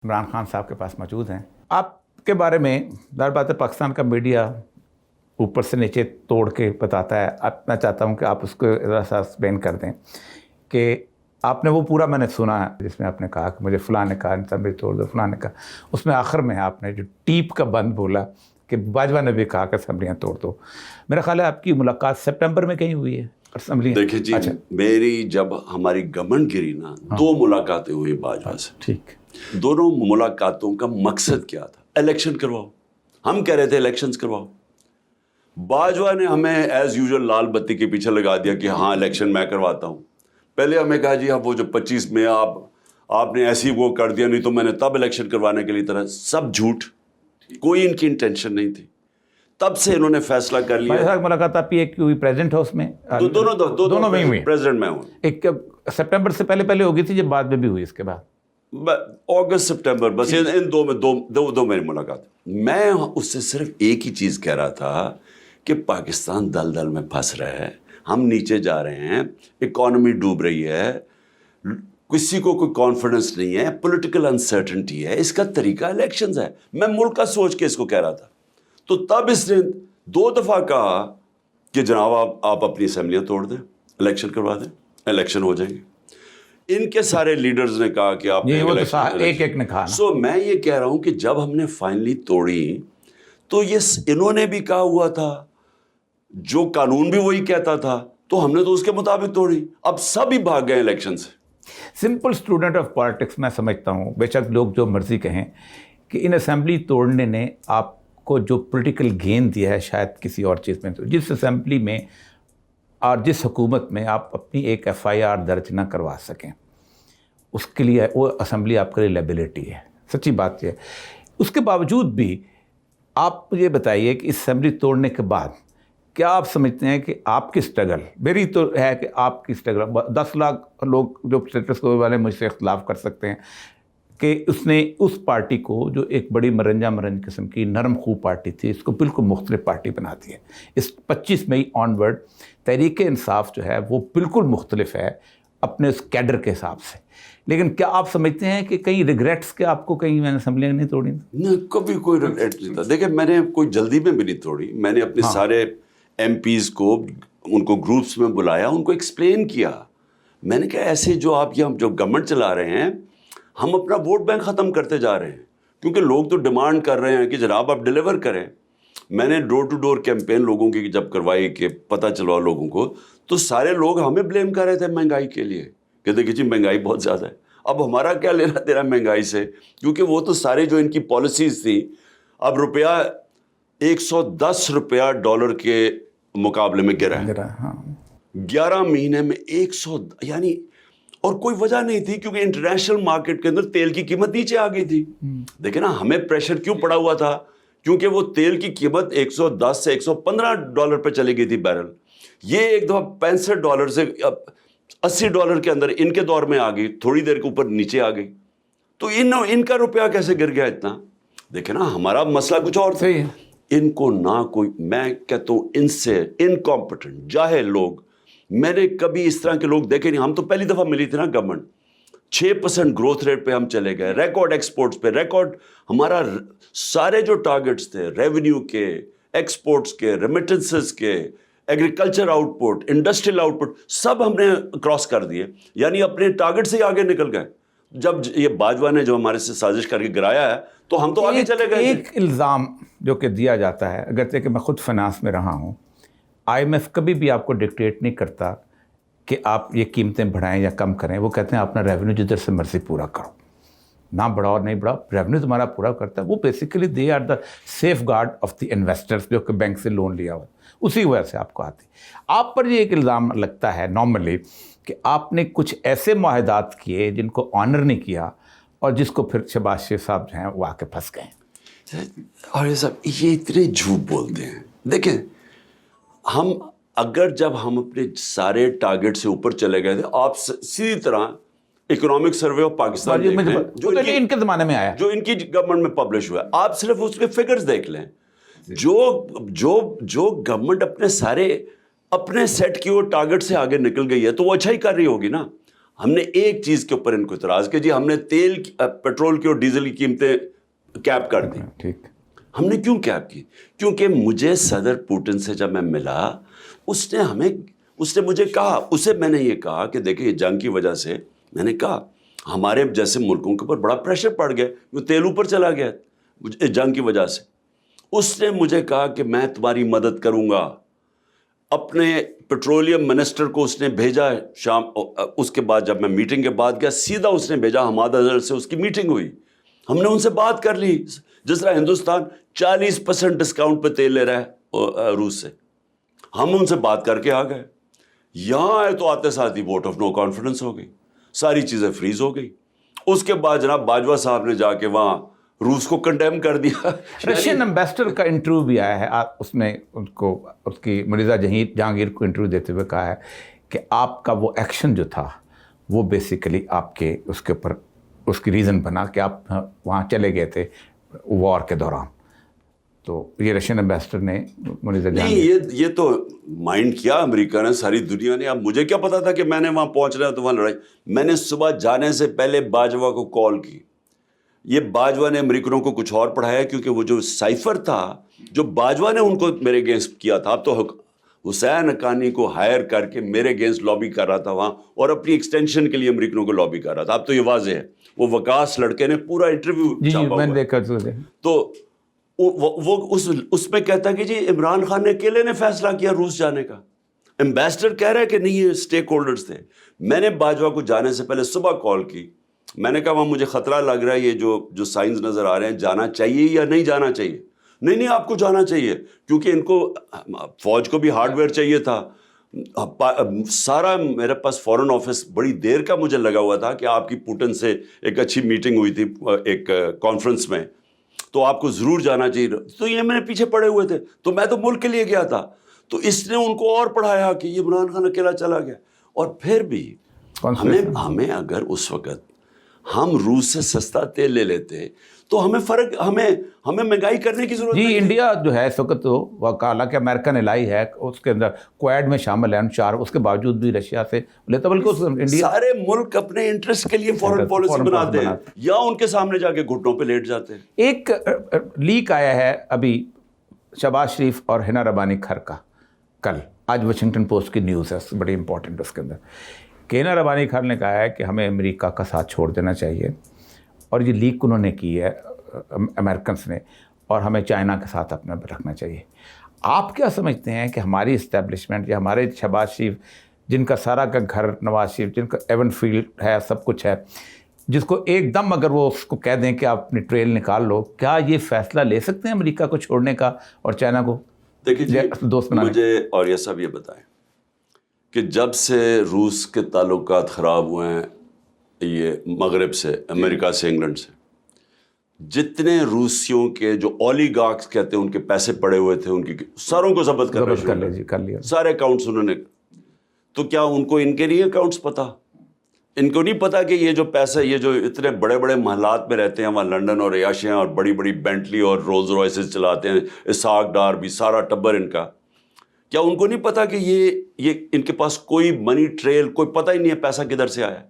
इमरान खान साहब के पास मौजूद हैं। आपके बारे में ज़ाहिर बात है पाकिस्तान का मीडिया ऊपर से नीचे तोड़ के बताता है। अब मैं चाहता हूं कि आप उसको ज़रा सा एक्सप्लेन कर दें कि आपने वो पूरा मैंने सुना है जिसमें आपने कहा कि मुझे फ़लाँ ने कहा असेंबली तोड़ दो, फ़लाँ ने कहा, उसमें आखिर में आपने जो टीप का बंद बोला कि बाजवा ने भी कहा कि असेंबलियाँ तोड़ दो। मेरा ख्याल है आपकी मुलाकात सितंबर में कहीं हुई है असेंबली। देखिए जी, अच्छा। मेरी जब हमारी गवर्नमेंट गिरी ना, दो मुलाकातें हुई बाजवा से। ठीक। दोनों मुलाकातों का मकसद क्या था? इलेक्शन करवाओ। हम कह रहे थे इलेक्शंस करवाओ। बाजवा ने हमें एज यूजुअल लाल बत्ती के पीछे लगा दिया कि हाँ इलेक्शन मैं करवाता हूँ। पहले हमें कहा जी आप वो जो 25 में आपने ऐसी वो कर दिया, नहीं तो मैंने तब इलेक्शन करवाने के लिए तरह। सब झूठ, कोई इनकी इंटेंशन नहीं थी। तब से इन्होंने फैसला कर लिया। मुलाकात आपकी एक हुई प्रेसिडेंट हाउस में, दोनों में हुई। प्रेसिडेंट में हूँ। एक सितंबर से पहले होगी थी, जब बाद में भी हुई इसके बाद अगस्त सितंबर, बस इन दो मेरी मुलाकात। मैं उससे सिर्फ एक ही चीज़ कह रहा था कि पाकिस्तान दलदल में फंस रहा है, हम नीचे जा रहे हैं, इकॉनमी डूब रही है, किसी को कोई कॉन्फिडेंस नहीं है, पॉलिटिकल अनसर्टेनिटी है, इसका तरीका इलेक्शंस है। मैं मुल्क का सोच के इसको कह रहा था। तो तब इसने 2 दफ़ा कहा कि जनाब आप अपनी असेंबलियाँ तोड़ दें, इलेक्शन करवा दें, इलेक्शन हो जाएंगे। इनके सारे लीडर्स ने कहा कि आप एक ने कहा। सो मैं ये कह रहा हूं कि जब हमने फाइनली तोड़ी तो ये इन्होंने भी कहा हुआ था, जो कानून भी वही कहता था, तो हमने तो उसके मुताबिक तोड़ी। अब सब ही भाग गए इलेक्शन से। सिंपल स्टूडेंट ऑफ पॉलिटिक्स मैं समझता हूं, बेशक लोग जो मर्जी कहें, कि इन असेंबली तोड़ने ने आपको जो पॉलिटिकल गेन दिया है शायद किसी और चीज़ में, तो जिस असेंबली में और जिस हुकूमत में आप अपनी एक FIR दर्ज ना करवा सकें, उसके लिए वो असेंबली आपके लिए लायबिलिटी है। सच्ची बात है। उसके बावजूद भी आप मुझे बताइए कि इस असेंबली तोड़ने के बाद क्या आप समझते हैं कि आपकी स्ट्रगल, मेरी तो है कि आपकी स्ट्रगल, 10 लाख लोग जो स्टेटस को वाले मुझसे इख्तलाफ कर सकते हैं कि उसने उस पार्टी को जो एक बड़ी मरंज किस्म की नरम खूब पार्टी थी, इसको बिल्कुल मुख्तलिफ पार्टी बना दी है। इस 25 मई ऑनवर्ड तहरीक इंसाफ जो है वो बिल्कुल मुख्तलिफ है अपने उस कैडर के हिसाब से। लेकिन क्या आप समझते हैं कि कहीं रिग्रेट्स के आपको कहीं मैंने असेंबलियाँ नहीं तोड़ी? नहीं, कभी कोई रिग्रेट नहीं था। देखिए मैंने कोई जल्दी में भी नहीं तोड़ी। मैंने अपने सारे MPs को उनको ग्रुप्स में बुलाया, उनको एक्सप्लेन किया। मैंने कहा ऐसे जो आप यहाँ जो गवर्नमेंट चला रहे हैं, हम अपना वोट बैंक ख़त्म करते जा रहे हैं, क्योंकि लोग तो डिमांड कर रहे हैं कि जनाब आप डिलीवर करें। मैंने डोर टू डोर कैंपेन लोगों की जब करवाई कि पता चलवा लोगों को, तो सारे लोग हमें ब्लेम कर रहे थे महंगाई के लिए कि देखिए जी महंगाई बहुत ज़्यादा है। अब हमारा क्या लेना तेरा महंगाई से, क्योंकि वो तो सारे जो इनकी पॉलिसीज़ थी। अब रुपया 110 रुपया डॉलर के मुकाबले में गिरा है। 11 महीने में 100, यानी और कोई वजह नहीं थी, क्योंकि इंटरनेशनल मार्केट के अंदर तेल की कीमत नीचे आ गई थी। देखिए ना, हमें प्रेशर क्यों पड़ा हुआ था, क्योंकि वो तेल की कीमत 110 से 115 डॉलर पे चली गई थी बैरल। ये एक दफ़ा $65 से $80 के अंदर इनके दौर में आ गई, थोड़ी देर के ऊपर नीचे आ गई। तो इनका रुपया कैसे गिर गया इतना? देखे ना, हमारा मसला कुछ और था। इनको ना कोई, मैं कहता हूँ इनसे इनकॉम्पिटेंट जाहिल लोग मैंने कभी इस तरह के लोग देखे नहीं। हम तो पहली दफ़ा मिली थी ना गवर्नमेंट, 6% ग्रोथ रेट पे हम चले गए, रिकॉर्ड एक्सपोर्ट्स पे रिकॉर्ड। हमारा सारे जो टारगेट्स थे रेवेन्यू के, एक्सपोर्ट्स के, रेमिटेंसेस के, एग्रीकल्चर आउटपुट, इंडस्ट्रियल आउटपुट, सब हमने क्रॉस कर दिए, यानी अपने टारगेट से आगे निकल गए। जब ये बाजवा ने जो हमारे से साजिश करके गिराया है, तो हम तो आगे चले गए। एक इल्ज़ाम जो कि दिया जाता है, अगरचे कि मैं खुद फाइनेंस में रहा हूँ, IMF कभी भी आपको डिक्टेट नहीं करता कि आप ये कीमतें बढ़ाएं या कम करें। वो कहते हैं अपना रेवेन्यू जिधर से मर्जी पूरा करो, ना बढ़ाओ नहीं बढ़ाओ, रेवेन्यू तुम्हारा पूरा करता है। वो basically they are the safeguard of the investors जो कि बैंक से लोन लिया हुआ, उसी वजह से आपको आती। आप पर ये एक इल्ज़ाम लगता है नॉर्मली कि आपने कुछ ऐसे मुआहदात किए जिनको ऑनर नहीं किया, और जिसको फिर शहबाज शरीफ साहब जो हैं वो आके फंस गए। और ये सब ये इतने झूठ बोलते हैं। देखें, हम अगर जब हम अपने सारे टारगेट से ऊपर चले गए थे, आप सीधी तरह इकोनॉमिक सर्वे ऑफ पाकिस्तान जो इनके ज़माने में आया, जो इनकी गवर्नमेंट में पब्लिश हुआ है, आप सिर्फ उसके फिगर्स देख लें। जो गवर्नमेंट अपने सारे अपने सेट की ओर टारगेट से आगे निकल गई है, तो वो अच्छा ही कर रही होगी ना। ہم نے ایک چیز کے اوپر ان کو اعتراض کیا جی ہم نے تیل پیٹرول کی اور ڈیزل کی قیمتیں کیپ کر دی. ٹھیک. ہم نے کیوں کیپ کی؟ کیونکہ مجھے صدر پوٹن سے جب میں ملا اس نے مجھے کہا, اسے میں نے یہ کہا کہ دیکھیں جنگ کی وجہ سے میں نے کہا ہمارے جیسے ملکوں کے اوپر بڑا پریشر پڑ گیا, وہ تیل اوپر چلا گیا جنگ کی وجہ سے. اس نے مجھے کہا کہ میں تمہاری مدد کروں گا. اپنے پیٹرولیم منسٹر کو اس نے بھیجا شام, اس کے بعد جب میں میٹنگ کے بعد گیا سیدھا اس نے بھیجا حماد اظہر سے اس کی میٹنگ ہوئی, ہم نے ان سے بات کر لی. جس طرح ہندوستان 40% ڈسکاؤنٹ پہ تیل لے رہا ہے روس سے, ہم ان سے بات کر کے آ گئے. یہاں آئے تو آتے ساتھ ہی ووٹ آف نو کانفیڈنس ہو گئی, ساری چیزیں فریز ہو گئی. اس کے بعد جناب باجوہ صاحب نے جا کے وہاں روس کو کنڈیم کر دیا. رشین امبیسڈر کا انٹرویو بھی آیا ہے, اس نے ان کو اس کی مرزا جہانگیر کو انٹرویو دیتے ہوئے کہا ہے کہ آپ کا وہ ایکشن جو تھا وہ بیسیکلی آپ کے اس کے اوپر اس کی ریزن بنا کہ آپ وہاں چلے گئے تھے وار کے دوران. تو یہ رشین امبیسڈر نے مرزا جہانگیر نہیں, یہ تو مائنڈ کیا امریکہ نے, ساری دنیا نے. اب مجھے کیا پتا تھا کہ میں نے وہاں پہنچ رہا تو وہاں لڑائی. میں نے صبح جانے سے پہلے باجوہ کو کال کی. یہ باجوہ نے امریکنوں کو کچھ اور پڑھایا کیونکہ وہ جو سائفر تھا جو باجوہ نے ان کو میرے اگینسٹ کیا تھا, اب تو حسین حقانی کو ہائر کر کے میرے اگینسٹ لابی کر رہا تھا وہاں اور اپنی ایکسٹینشن کے لیے امریکنوں کو لابی کر رہا تھا. اب تو یہ واضح ہے, وہ وکاس لڑکے نے پورا انٹرویو چھاپا ہوا. تو وہ اس میں کہتا کہ جی عمران خان نے اکیلے نے فیصلہ کیا روس جانے کا. امبیسڈر کہہ رہا ہے کہ نہیں یہ اسٹیک ہولڈرز تھے. میں نے باجوہ کو جانے سے پہلے صبح کال کی, میں نے کہا وہاں مجھے خطرہ لگ رہا ہے, یہ جو سائنز نظر آ رہے ہیں جانا چاہیے یا نہیں جانا چاہیے. نہیں آپ کو جانا چاہیے کیونکہ ان کو فوج کو بھی ہارڈ ویئر چاہیے تھا. سارا میرے پاس فورن آفس بڑی دیر کا مجھے لگا ہوا تھا کہ آپ کی پوٹن سے ایک اچھی میٹنگ ہوئی تھی ایک کانفرنس میں, تو آپ کو ضرور جانا چاہیے. تو یہ میرے پیچھے پڑے ہوئے تھے, تو میں تو ملک کے لیے گیا تھا. تو اس نے ان کو اور پڑھایا کہ یہ عمران خان اکیلا چلا گیا. اور پھر بھی ہمیں اگر اس وقت ہم روس سے سستا تیل لے لیتے تو ہمیں مہنگائی کرنے کی ضرورت جی. نہیں. انڈیا جو ہے اس وقت تو حالانکہ امریکہ نے لائی ہے, اس کے اندر کویڈ میں شامل ہے 4, اس کے باوجود بھی رشیا سے لیتا, بلکہ انڈیا سارے ملک اپنے انٹرسٹ کے لیے فورن پالیسی بناتے ہیں یا ان کے سامنے جا کے گھٹنوں پہ لیٹ جاتے ہیں. ایک لیک آیا ہے ابھی شہباز شریف اور حنا ربانی کھر کا, کل آج واشنگٹن پوسٹ کی نیوز ہے بڑی امپورٹنٹ اس کے اندر, کہ حنا ربانی کھر نے کہا ہے کہ ہمیں امریکہ کا ساتھ چھوڑ دینا چاہیے, اور یہ لیک انہوں نے کی ہے امریکنس نے, اور ہمیں چائنا کے ساتھ اپنا رکھنا چاہیے. آپ کیا سمجھتے ہیں کہ ہماری اسٹیبلشمنٹ یا ہمارے شہباز شریف جن کا سارا کا گھر, نواز شریف جن کا ایون فیلڈ ہے, سب کچھ ہے, جس کو ایک دم اگر وہ اس کو کہہ دیں کہ آپ اپنی ٹریل نکال لو, کیا یہ فیصلہ لے سکتے ہیں امریکہ کو چھوڑنے کا اور چائنا کو دیکھیے دوست بنانے؟ مجھے اور یہ سب یہ بتائیں کہ جب سے روس کے تعلقات خراب ہوئے ہیں یہ مغرب سے, امریکہ سے, انگلینڈ سے, جتنے روسیوں کے جو اولیگارکس کہتے ہیں ان کے پیسے پڑے ہوئے تھے ان کی ساروں کو ضبط کر لیا, سارے اکاؤنٹس انہوں نے. تو کیا ان کو ان کے نہیں اکاؤنٹس پتہ؟ ان کو نہیں پتا کہ یہ جو پیسے, یہ جو اتنے بڑے بڑے محلات میں رہتے ہیں وہاں لنڈن اور عیاشیاں اور بڑی بڑی بینٹلی اور رولز رائسز چلاتے ہیں, اسحاق ڈار بھی, سارا ٹبر ان کا, کیا ان کو نہیں پتا کہ یہ ان کے پاس کوئی منی ٹریل, کوئی پتہ ہی نہیں ہے پیسہ کدھر سے آیا؟